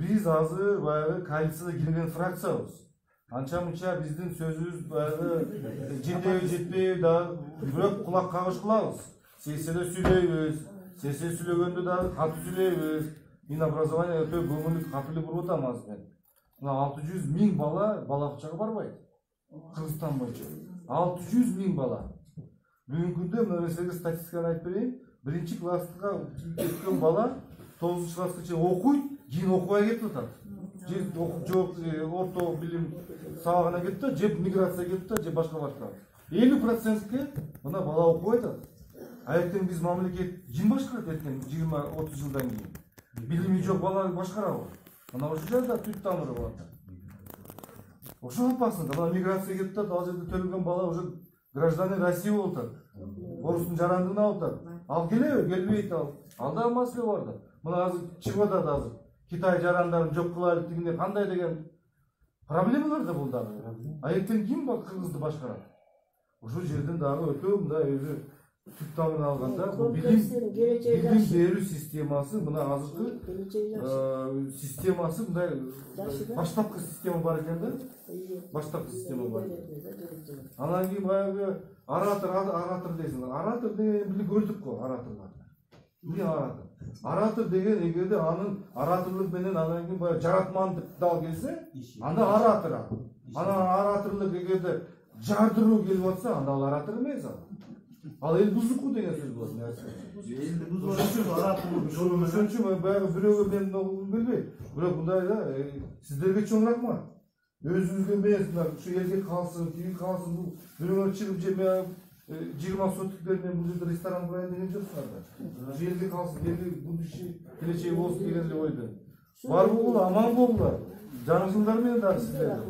биз азыр баягы коалицияга кирген фракциябыз. Анча мынча биздин сөзүбүз баягы жетеби жетпейби дагы бирок кулак кагыш кылабыз. Сессияда сүйлөйбүз. Сессия сүйлөгөндө дагы катуу сүйлөйбүз. Минобразование өтө көңүлдүү катуу эле буруп атам азыр мен. Мына 600 000 бала бакчага барбайт. Кыргызстан боюнча 600 000 бала. Бүгүнкү күндө мына силерге статистиканы айтып берейин. Биринчи класска кеткен бала 9 класска чейин окуйт, кийин окубай кетип атат. Же жок орто билим сабагына кетип атат, же миграция кетип атат, же башка. 50%ке мына бала окубай атат. А эртең биз мамлекет ким башкарат эртең 20-30 жылдан кийин? Билими жок бала башкарабы? Мына ошол жерде түп тамыры бар. Ошол апасын, мына миграция кетип атат, ал жерде төлгөн бала уже гражданин Россия болуп атат. Орустун жарандыгына алып атат. Ал келеби, келбейт ал. Алда маселе бар да. Мына азыр чыгып атат азыр. Китай жарандарын жок кылайлык дегенде кандай деген проблемалар да бул дагы. А эртең ким Кыргызды башкарат? Ошол жерден дагы өтө мындай өзү түп тамырын алганда бул билим берүү системасы мына азыркы системасы мындай баштапкы система бар экен да. Баштапкы система бар. Анан кийин баягы оратор дейсиң. Оратор деген биле көрдүк го ораторлар. Эмне оратор? Оратор деген эгерде анын ораторлук менен анан кийин баягы жаратмандык дал келсе, анда оратор ал. Анан ораторлук эгерде жардыруу келип атса, анда ал оратор эмес ал. Ал эл бузуку деген сөз болот. Элди бузуп атып ораторлук жолу менен. Ошончо баягы бирөөгө мен билбейм. Бирок мындай да сиздерге чоң рахмат. Өзүңүзгө эмес, ушу элге калсын, кийин калсын, бул бирөөгө чыгып же мен 20 соттук менен бул жерде ресторан курайын деген жоксуңар да. Ушу элге калсын, элге будущий келечеги болсун деген эле ойдо. Барбы бул аман болгула. Жаныңыздар менен дагы сиздер.